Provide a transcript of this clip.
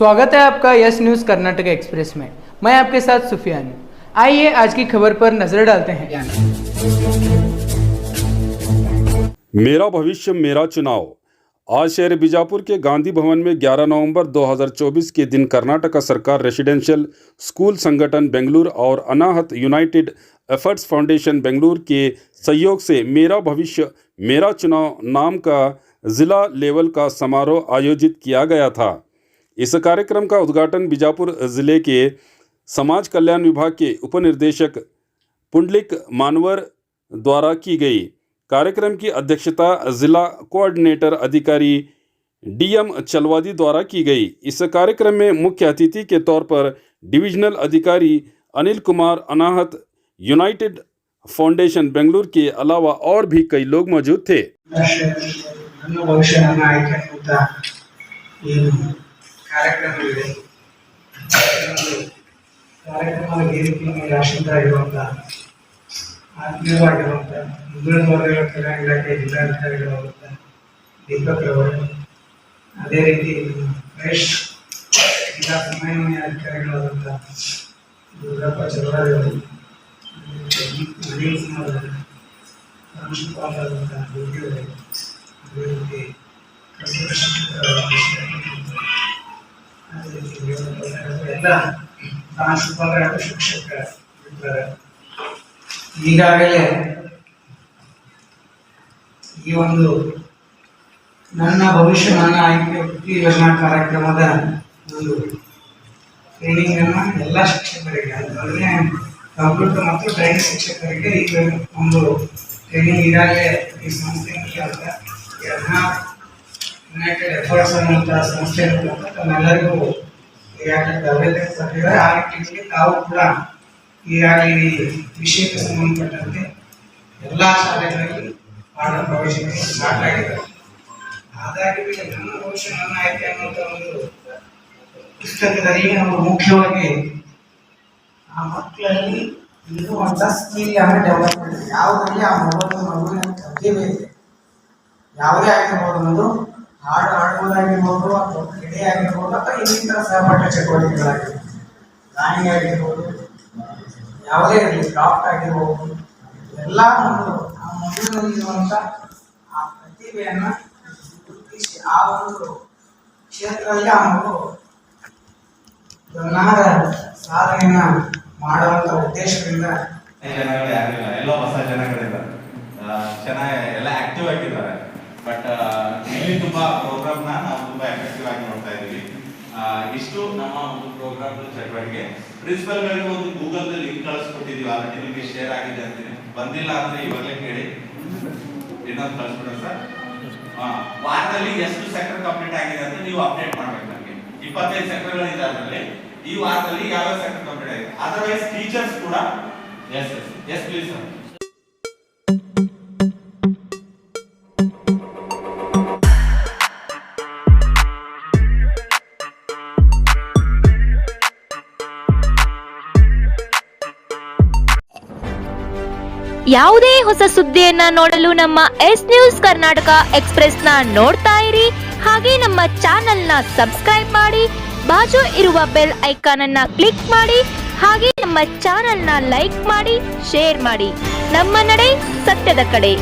स्वागत है आपका यस न्यूज़ कर्नाटक एक्सप्रेस में। मैं आपके साथ सुफियान हूं। आइए आज की खबर पर नजर डालते हैं। मेरा भविष्य मेरा चुनाव। आज शहर बीजापुर के गांधी भवन में 11 नवंबर 2024 के दिन कर्नाटक सरकार रेसिडेंशियल स्कूल संगठन बेंगलुरु और अनाहत यूनाइटेड एफर्ट्स फाउंडेशन बेंगलुरु के सहयोग से मेरा भविष्य मेरा चुनाव नाम का जिला लेवल का समारोह आयोजित किया गया था। इस कार्यक्रम का उद्घाटन बीजापुर जिले के समाज कल्याण विभाग के उपनिर्देशक पुंडलिक मानवर द्वारा की गई। कार्यक्रम की अध्यक्षता जिला कोऑर्डिनेटर अधिकारी डीएम चलवादी द्वारा की गई। इस कार्यक्रम में मुख्य अतिथि के तौर पर डिविजनल अधिकारी अनिल कुमार अनाहत यूनाइटेड फाउंडेशन बेंगलुरु के अलावा और भी कई लोग मौजूद थे। ಕಾರ್ಯಕ್ರಮವಿದೆ ಕಾರ್ಯಕ್ರಮದ ವೇದಿಕೆ ಮೇಲೆ ಆಶೀರ್ವಾದ ಆತ್ಮೀಯವಾಗಿರುವಂಥ ಹಿಂದುಳಿದ ವರ್ಗಗಳ ಕಲ್ಯಾಣ ಇಲಾಖೆ ಜಿಲ್ಲಾಧಿಕಾರಿಗಳಾದಂಥ ದೀಪಕ್ ಅವರು, ಅದೇ ರೀತಿ ಮಹೇಶ್ ಜಿಲ್ಲಾ ಸಮನ್ವಯ ಅಧಿಕಾರಿಗಳಾದಂಥ ದುರ್ಗಪ್ಪ ಚಲವಾದಿ ಅವರು, ಅನಿಲ್ ಕುಮಾರ್ ಪ್ರಾಂಶುಪಾಲರಾದಂಥ ದುರ್ಗಿಯವರು, ಅದೇ ರೀತಿ ಎಲ್ಲ ಪ್ರಾಂಶುಪಾಲರ ಶಿಕ್ಷಕರಿದ್ದಾರೆ. ಈಗಾಗಲೇ ಈ ಒಂದು ನನ್ನ ಭವಿಷ್ಯ ನನ್ನ ಆಯ್ಕೆ ವೃತ್ತಿ ಯೋಜನಾ ಕಾರ್ಯಕ್ರಮದ ಒಂದು ಟ್ರೈನಿಂಗ್ ಅನ್ನು ಎಲ್ಲ ಶಿಕ್ಷಕರಿಗೆ ಅಂದರೆ ಕಂಪ್ಯೂಟರ್ ಮತ್ತು ಡ್ರಾಯಿಂಗ್ ಶಿಕ್ಷಕರಿಗೆ ಈಗ ಒಂದು ಟ್ರೈನಿಂಗ್ ಈಗಾಗಲೇ ಈ ಸಂಸ್ಥೆಯಿಂದ ಯುನೈಟೆಡ್ ಎಫರ್ಟ್ಸ್ ಅನ್ನುವಂಥ ಸಂಸ್ಥೆ ತಮ್ಮೆಲ್ಲರಿಗೂ ಈಗಾಗಲೇ ತರಬೇತಿ ಕೊಟ್ಟಿದ್ದಾರೆ. ಆ ನಿಟ್ಟಿನಲ್ಲಿ ತಾವು ಕೂಡ ಈಗಾಗಲೇ ಈ ವಿಷಯಕ್ಕೆ ಸಂಬಂಧಪಟ್ಟಂತೆ ಎಲ್ಲ ಶಾಲೆಗಳಲ್ಲಿ ಪಾಠ ಪ್ರವೇಶಗಳು ಸ್ಟಾರ್ಟ್ ಆಗಿದ್ದಾರೆ. ಹಾಗಾಗಿ ನನ್ನ ಭವಿಷ್ಯ ನನ್ನ ಆಯ್ಕೆ ಅನ್ನುವಂಥ ಒಂದು ಪುಸ್ತಕದಲ್ಲಿ ನಾವು ಮುಖ್ಯವಾಗಿ ಆ ಮಕ್ಕಳಲ್ಲಿ ಇರುವಂಥ ಸ್ಕಿಲ್ ಅನ್ನು ಡೆವಲಪ್ಮೆಂಟ್ ಯಾವುದರಲ್ಲಿ ಆ ಮಗುವಿನ ಪ್ರತಿಭೆ ಇದೆ, ಯಾವುದೇ ಆಗಿರ್ಬೋದು, ಅನ್ನೋದು ಹಾಡು ಹಾಡುವುದಾಗಿರ್ಬೋದು ಅಥವಾ ಕ್ರೀಡೆ ಆಗಿರ್ಬೋದು ಅಥವಾ ಇನ್ನಿತರ ಸಹಪಾಠ ಚಟುವಟಿಕೆಗಳಾಗಿರ್ಬೋದು, ಡ್ರಾಯಿಂಗ್ ಆಗಿರ್ಬೋದು, ಯಾವುದೇ ಇರಲಿ ಕ್ರಾಫ್ಟ್ ಆಗಿರ್ಬೋದು, ಎಲ್ಲ ಒಂದು ಆ ಮಗುವಿನಲ್ಲಿರುವಂಥ ಆ ಪ್ರತಿಭೆಯನ್ನು ಗುರುತಿಸಿ ಆ ಒಂದು ಕ್ಷೇತ್ರದಲ್ಲಿ ಆ ಮಗು ಗಮನಾರ್ಹ ಸಾಧನೆಯನ್ನು ಮಾಡುವಂಥ ಉದ್ದೇಶದಿಂದ ಎಲ್ಲ ಹೊಸ ಜನಗಳಿದ್ದಾರೆ, ಚೆನ್ನಾಗಿ ಎಲ್ಲ ಆಕ್ಟಿವ್ ಆಗಿದ್ದಾರೆ. ಬಟ್ ಇಲ್ಲಿ ತುಂಬಾ ಪ್ರೋಗ್ರಾಮ್ ನಾವು ತುಂಬಾ ಎಫೆಕ್ಟಿವ್ ಆಗಿ ನೋಡ್ತಾ ಇದೀವಿ. ಇಷ್ಟು ನಮ್ಮ ಒಂದು ಪ್ರೋಗ್ರಾಮ್ ಚಟುವಟಿಕೆ. ಪ್ರಿನ್ಸಿಪಲ್ ಗಳಿಗೆ ಒಂದು ಗೂಗಲ್ ಲಿಂಕ್ ಕಳಿಸ್ಕೊಟ್ಟಿದೀವಿ, ಆಲ್ರೆಡಿ ನಿಮಗೆ ಶೇರ್ ಆಗಿದೆ ಅಂತೀನಿ. ಬಂದಿಲ್ಲ ಅಂದ್ರೆ ಇವಾಗಲೇ ಕೇಳಿ, ಇನ್ನೊಂದು ಕಳಿಸ್ಬಿಡ ಸರ್. ವಾರದಲ್ಲಿ ಎಷ್ಟು ಸೆಕ್ಟರ್ ಕಂಪ್ಲೀಟ್ ಆಗಿದೆ ಅಂತ ನೀವು ಅಪ್ಡೇಟ್ ಮಾಡ್ಬೇಕು. ನಮಗೆ 25 ಸೆಕ್ಟರ್ಗಳಿದೆ, ಅದರಲ್ಲಿ ಈ ವಾರದಲ್ಲಿ ಯಾವ ಸೆಕ್ಟರ್ ಕಂಪ್ಲೀಟ್ ಆಗಿದೆ. ಅದರ್ವೈಸ್ ಟೀಚರ್ಸ್ ಕೂಡ ಎಸ್ ಪ್ಲೀಸ್ ಸರ್. ಯಾವುದೇ ಹೊಸ ಸುದ್ದಿಯನ್ನ ನೋಡಲು ನಮ್ಮ ಎಸ್ ನ್ಯೂಸ್ ಕರ್ನಾಟಕ ಎಕ್ಸ್ಪ್ರೆಸ್ ನ ನೋಡ್ತಾ ಇರಿ. ಹಾಗೆ ನಮ್ಮ ಚಾನೆಲ್ ನ ಸಬ್ಸ್ಕ್ರೈಬ್ ಮಾಡಿ, ಬಾಜು ಇರುವ ಬೆಲ್ ಐಕಾನ್ ಅನ್ನ ಕ್ಲಿಕ್ ಮಾಡಿ. ಹಾಗೆ ನಮ್ಮ ಚಾನೆಲ್ ನ ಲೈಕ್ ಮಾಡಿ, ಶೇರ್ ಮಾಡಿ. ನಮ್ಮ ನಡೆ ಸತ್ಯದ ಕಡೆ.